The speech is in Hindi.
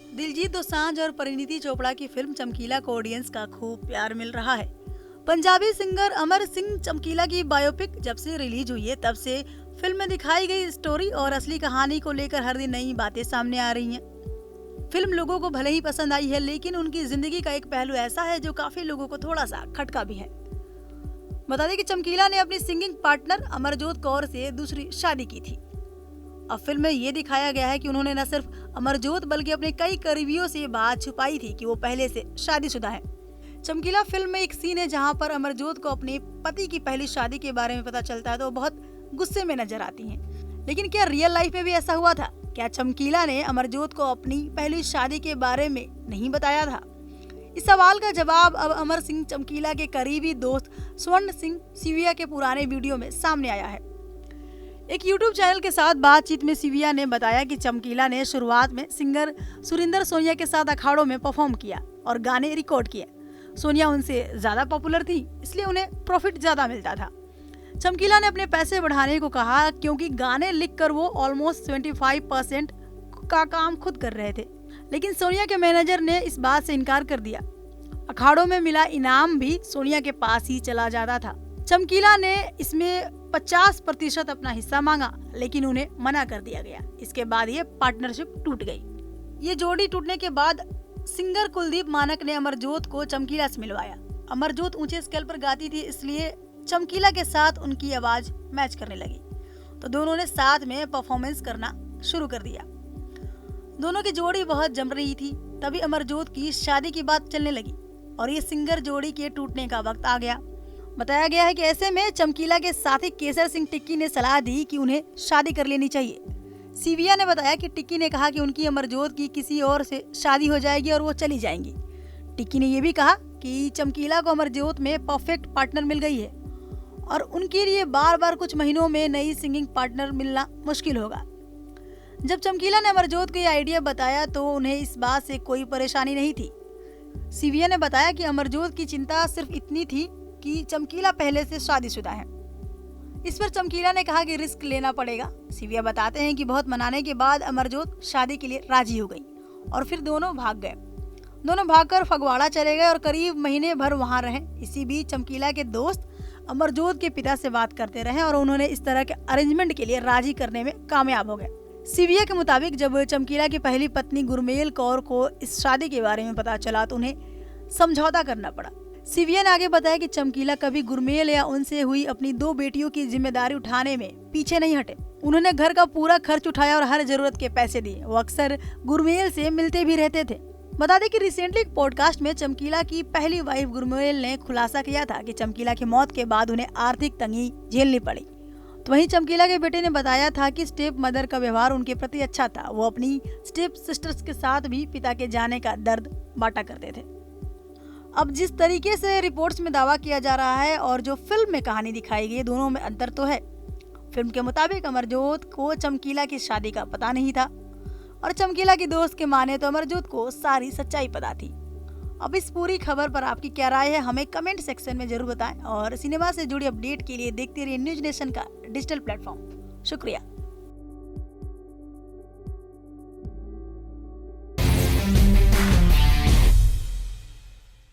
दिलजीत दोसांझ और परिणीति चोपड़ा की फिल्म चमकीला को ऑडियंस का खूब प्यार मिल रहा है। पंजाबी सिंगर अमर सिंह चमकीला की बायोपिक जब से रिलीज हुई है तब से फिल्म में दिखाई गई स्टोरी और असली कहानी को लेकर हर दिन नई बातें सामने आ रही हैं। फिल्म लोगों को भले ही पसंद आई है, लेकिन उनकी जिंदगी का एक पहलू ऐसा है जो काफी लोगों को थोड़ा सा खटका भी है। बता दें कि चमकीला ने अपनी सिंगिंग पार्टनर अमरजोत कौर से दूसरी शादी की थी। अब फिल्म में ये दिखाया गया है कि उन्होंने न सिर्फ अमरजोत बल्कि अपने कई करीबियों से बात छुपाई थी कि वो पहले से शादीशुदा है। चमकीला फिल्म में एक सीन है जहां पर अमरजोत को अपने पति की पहली शादी के बारे में पता चलता है तो वो बहुत गुस्से में नजर आती हैं। लेकिन क्या रियल लाइफ में भी ऐसा हुआ था? क्या चमकीला ने अमरजोत को अपनी पहली शादी के बारे में नहीं बताया था? इस सवाल का जवाब अब अमर सिंह चमकीला के करीबी दोस्त स्वर्ण सिंह सिविया के पुराने वीडियो में सामने आया है। एक YouTube चैनल के साथ बातचीत में सिविया ने बताया कि चमकीला ने शुरुआत में सिंगर सुरिंदर सोनिया के साथ अखाड़ों में परफॉर्म किया और गाने रिकॉर्ड किए। सोनिया उनसे ज्यादा पॉपुलर थी, इसलिए उन्हें प्रॉफिट ज्यादा मिलता था। चमकीला ने अपने पैसे बढ़ाने को कहा क्योंकि गाने लिखकर वो ऑलमोस्ट 25% का काम खुद कर रहे थे। लेकिन सोनिया के मैनेजर ने इस बात से इनकार कर दिया। अखाड़ों में मिला इनाम भी सोनिया के पास ही चला जाता था। चमकीला ने इसमें 50% अपना हिस्सा मांगा, लेकिन उन्हें मना कर दिया गया। इसके बाद ये पार्टनरशिप टूट गई। ये जोड़ी टूटने के बाद सिंगर कुलदीप मानक ने अमरजोत को चमकीला से मिलवाया। अमरजोत ऊंचे स्केल पर गाती थी, इसलिए चमकीला के साथ उनकी आवाज मैच करने लगी, तो दोनों ने साथ में परफॉर्मेंस करना शुरू कर दिया। दोनों की जोड़ी बहुत जम रही थी। तभी अमरजोत की शादी की बात चलने लगी और ये सिंगर जोड़ी के टूटने का वक्त आ गया। बताया गया है कि ऐसे में चमकीला के साथी केसर सिंह टिक्की ने सलाह दी कि उन्हें शादी कर लेनी चाहिए। सिविया ने बताया कि टिक्की ने कहा कि उनकी अमरजोत की किसी और से शादी हो जाएगी और वो चली जाएंगी। टिक्की ने यह भी कहा कि चमकीला को अमरजोत में परफेक्ट पार्टनर मिल गई है और उनके लिए बार बार कुछ महीनों में नई सिंगिंग पार्टनर मिलना मुश्किल होगा। जब चमकीला ने अमरजोत को यह आइडिया बताया तो उन्हें इस बात से कोई परेशानी नहीं थी। सिविया ने बताया कि अमरजोत की चिंता सिर्फ इतनी थी कि चमकीला पहले से शादीशुदा है। इस पर चमकीला ने कहा कि रिस्क लेना पड़ेगा। सिविया बताते हैं कि बहुत मनाने के बाद अमरजोत शादी के लिए राजी हो गई और फिर दोनों भाग गए। दोनों भागकर फगवाड़ा चले गए और करीब महीने भर वहां रहे। इसी बीच चमकीला के दोस्त अमरजोत के पिता से बात करते रहे और उन्होंने इस तरह के अरेंजमेंट के लिए राजी करने में कामयाब हो गए। सिविया के मुताबिक जब चमकीला की पहली पत्नी गुरमेल कौर को इस शादी के बारे में पता चला तो उन्हें समझौता करना पड़ा। सिविया ने आगे बताया कि चमकीला कभी गुरमेल या उनसे हुई अपनी 2 बेटियों की जिम्मेदारी उठाने में पीछे नहीं हटे। उन्होंने घर का पूरा खर्च उठाया और हर जरूरत के पैसे दिए। वो अक्सर गुरमेल से मिलते भी रहते थे। बता दें कि रिसेंटली एक पॉडकास्ट में चमकीला की पहली वाइफ गुरमेल ने खुलासा किया था कि चमकीला की मौत के बाद उन्हें आर्थिक तंगी झेलनी पड़ी। तो वहीं चमकीला के बेटे ने बताया था कि स्टेप मदर का व्यवहार उनके प्रति अच्छा था। वो अपनी स्टेप सिस्टर्स के साथ भी पिता के जाने का दर्द बांटा करते थे। अब जिस तरीके से रिपोर्ट्स में दावा किया जा रहा है और जो फिल्म में कहानी दिखाई गई, दोनों में अंतर तो है। फिल्म के मुताबिक अमरजोत को चमकीला की शादी का पता नहीं था और चमकीला की दोस्त के माने तो अमरजोत को सारी सच्चाई पता थी। अब इस पूरी खबर पर आपकी क्या राय है, हमें कमेंट सेक्शन में जरूर बताएं और सिनेमा से जुड़ी अपडेट के लिए देखते रहिए न्यूज नेशन का डिजिटल प्लेटफॉर्म। शुक्रिया।